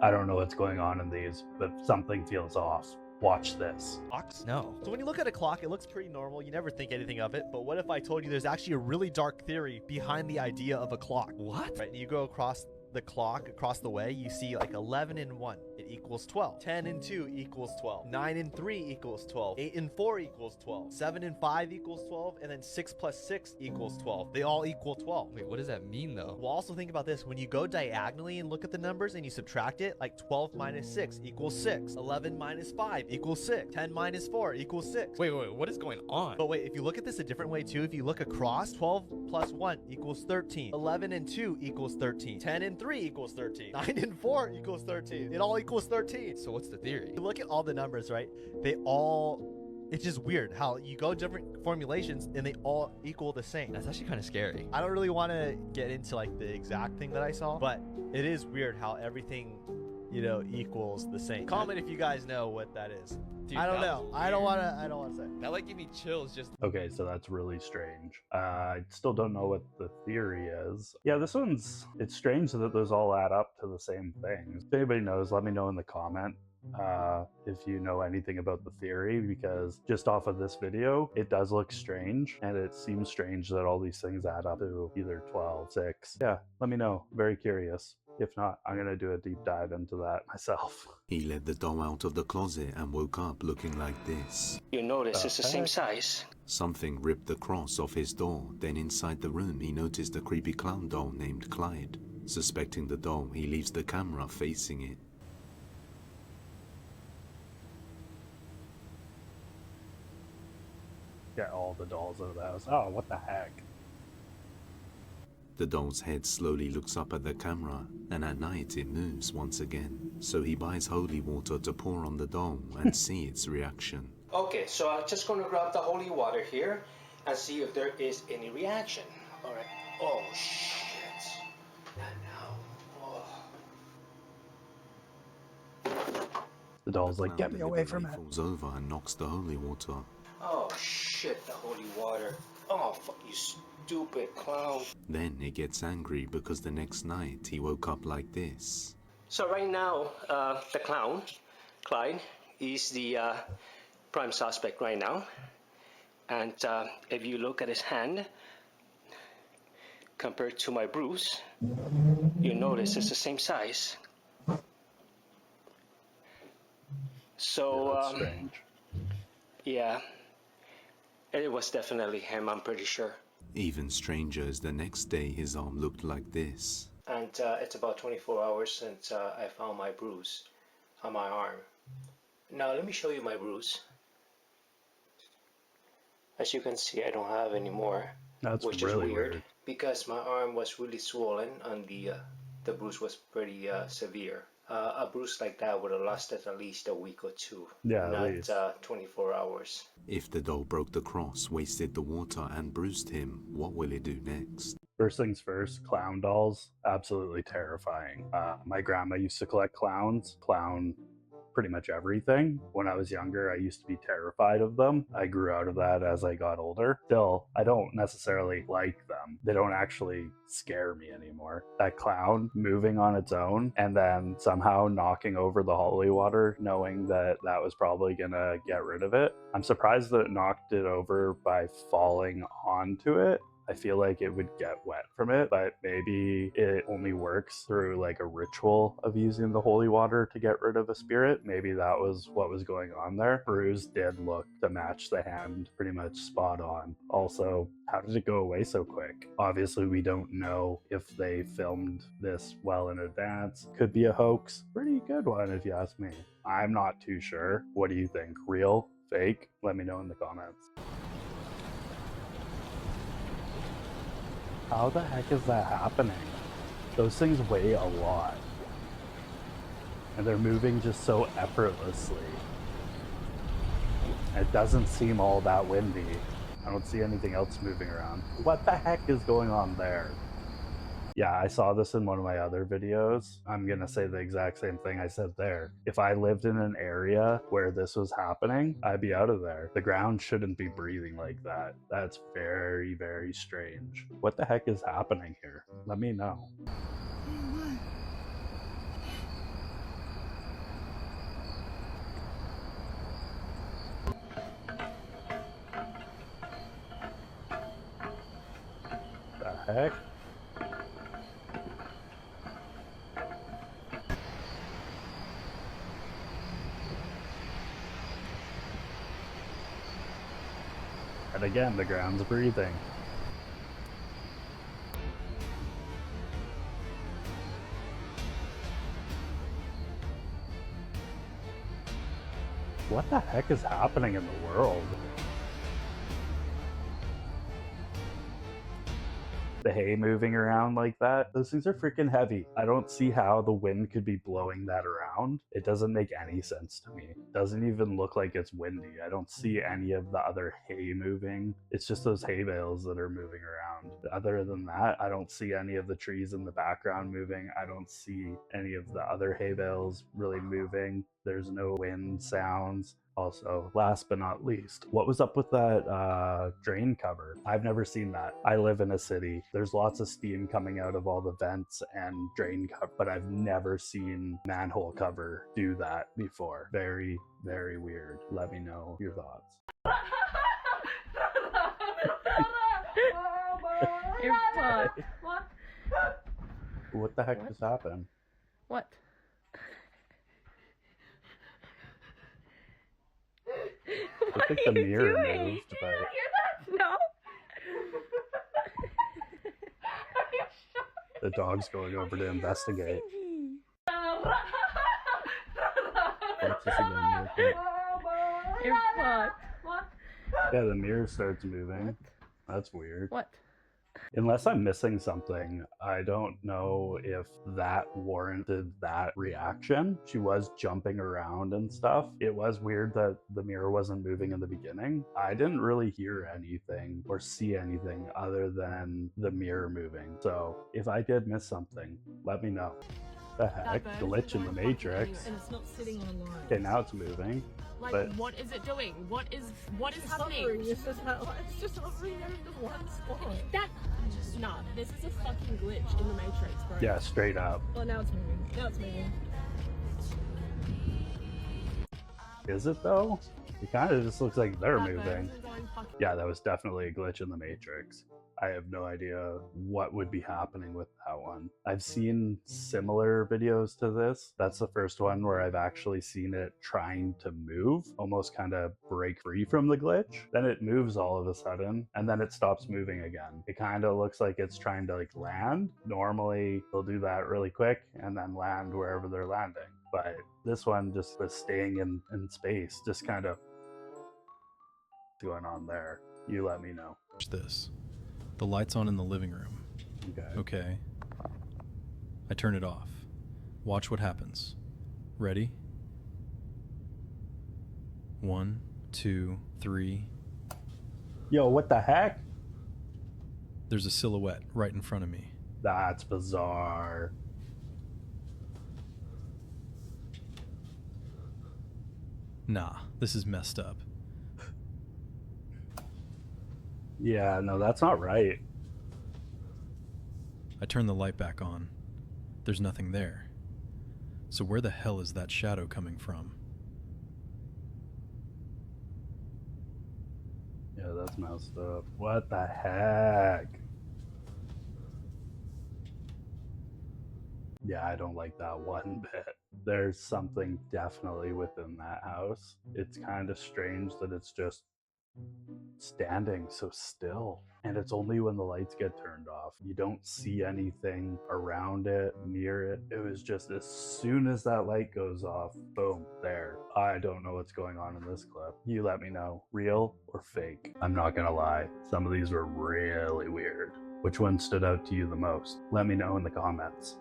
I don't know what's going on in these, but something feels off. Watch this. Clocks? No. So when you look at a clock, it looks pretty normal. You never think anything of it. But what if I told you there's actually a really dark theory behind the idea of a clock? What? Right, and you go across the clock, across the way, you see like 11 and 1, it equals 12. 10 and 2 equals 12. 9 and 3 equals 12. 8 and 4 equals 12. 7 and 5 equals 12. And then 6 plus 6 equals 12. They all equal 12. Wait, what does that mean though? Well, also think about this. When you go diagonally and look at the numbers and you subtract it, like 12 minus 6 equals 6. 11 minus 5 equals 6. 10 minus 4 equals 6. Wait, what is going on? But wait, if you look at this a different way too, if you look across, 12 plus 1 equals 13. 11 and 2 equals 13. 10 and 3 equals 13. 9 and 4 equals 13. It all equals 13. So what's the theory? You look at all the numbers, right? It's just weird how you go different formulations and they all equal the same. That's actually kind of scary. I don't really want to get into like the exact thing that I saw, but it is weird how everything, equals the same. Comment if you guys know what that is. Dude, I don't that know. was I don't weird. want to say. That like gave me chills just. Okay, so that's really strange. I still don't know what the theory is. Yeah, it's strange that those all add up to the same things. If anybody knows, let me know in the comment if you know anything about the theory, because just off of this video, it does look strange, and it seems strange that all these things add up to either 12, 6. Yeah, let me know. Very curious. If not, I'm going to do a deep dive into that myself. He led the doll out of the closet and woke up looking like this. You notice it's the same size. Something ripped the cross off his door. Then inside the room, he noticed a creepy clown doll named Clyde. Suspecting the doll, he leaves the camera facing it. Get all the dolls out of the house. Oh, what the heck? The doll's head slowly looks up at the camera, and at night it moves once again. So he buys holy water to pour on the doll and see its reaction. Okay, so I'm just going to grab the holy water here and see if there is any reaction. All right. Oh, shit. And now, The doll's like, get Clown me away from it. falls over and knocks the holy water. Oh, shit, the holy water. Oh, fuck you, stupid clown. Then it gets angry because the next night he woke up like this. So right now, the clown, Clyde, is the prime suspect right now. And if you look at his hand, compared to my bruise, you notice it's the same size. So, That's strange. yeah, it was definitely him, I'm pretty sure. Even stranger is the next day his arm looked like this. And it's about 24 hours since I found my bruise on my arm. Now let me show you my bruise. As you can see, I don't have any more, That's which really is weird, weird. because my arm was really swollen and the bruise was pretty severe. A bruise like that would have lasted at least a week or two, Yeah, at not least. 24 hours. If the doll broke the cross, wasted the water and bruised him, what will it do next? First things first, clown dolls, absolutely terrifying. My grandma used to collect clowns, clown pretty much everything. When I was younger, I used to be terrified of them. I grew out of that as I got older. Still, I don't necessarily like them. They don't actually scare me anymore. That clown moving on its own and then somehow knocking over the holy water, knowing that that was probably gonna get rid of it. I'm surprised that it knocked it over by falling onto it. I feel like it would get wet from it, but maybe it only works through like a ritual of using the holy water to get rid of a spirit. Maybe that was what was going on there. Bruise did look to match the hand pretty much spot on. Also, how did it go away so quick? Obviously, we don't know if they filmed this well in advance. Could be a hoax. Pretty good one if you ask me. I'm not too sure. What do you think? Real? Fake? Let me know in the comments. How the heck is that happening? Those things weigh a lot. And they're moving just so effortlessly. It doesn't seem all that windy. I don't see anything else moving around. What the heck is going on there? Yeah, I saw this in one of my other videos. I'm gonna say the exact same thing I said there. If I lived in an area where this was happening, I'd be out of there. The ground shouldn't be breathing like that. That's very, very strange. What the heck is happening here? Let me know. heck? And again, the ground's breathing. What the heck is happening in the world? The hay moving around like that, those things are freaking heavy. I don't see how the wind could be blowing that around. It doesn't make any sense to me. It doesn't even look like it's windy. I don't see any of the other hay moving. It's just those hay bales that are moving around. Other than that, I don't see any of the trees in the background moving. I don't see any of the other hay bales really moving. There's no wind sounds. Also, last but not least, what was up with that drain cover? I've never seen that. I live in a city. There's lots of steam coming out of all the vents and drain cover, but I've never seen manhole cover do that before. Very, very weird. Let me know your thoughts. What the heck just happened? What? I think the mirror moved, but Hear that? No. the dog's going over to investigate. What's this again? You're fucked. Yeah, the mirror starts moving. What? That's weird. What? Unless I'm missing something, I don't know if that warranted that reaction. She was jumping around and stuff. It was weird that the mirror wasn't moving in the beginning. I didn't really hear anything or see anything other than the mirror moving. So if I did miss something, let me know. The heck? Glitch in the Matrix. And it's not sitting on a line. Okay, now it's moving. Like, but what is it doing? What is happening? Hovering. It's just hovering there in just one spot. Nah, this is a fucking glitch in the Matrix, bro. yeah, straight up. Oh, now it's moving. Now it's moving. Is it though? It kind of just looks like they're That bird moving. isn't going fucking- Yeah, that was definitely a glitch in the Matrix. I have no idea what would be happening with that one. I've seen similar videos to this. That's the first one where I've actually seen it trying to move, almost kind of break free from the glitch. Then it moves all of a sudden, and then it stops moving again. It kind of looks like it's trying to like land. Normally, they'll do that really quick and then land wherever they're landing. But this one just was staying in space, just kind of going on there. You let me know. Watch this. The light's on in the living room. Okay. Okay. I turn it off. Watch what happens. Ready? 1, 2, 3. Yo, what the heck? There's a silhouette right in front of me. That's bizarre. Nah, this is messed up. Yeah, no, that's not right. I turn the light back on. There's nothing there. So where the hell is that shadow coming from? Yeah, that's messed up. What the heck? Yeah, I don't like that one bit. There's something definitely within that house. It's kind of strange that it's just standing so still. And it's only when the lights get turned off. You don't see anything around it, near it. It was just as soon as that light goes off, boom, there. I don't know what's going on in this clip. You let me know, real or fake. I'm not gonna lie, some of these were really weird. Which one stood out to you the most? Let me know in the comments.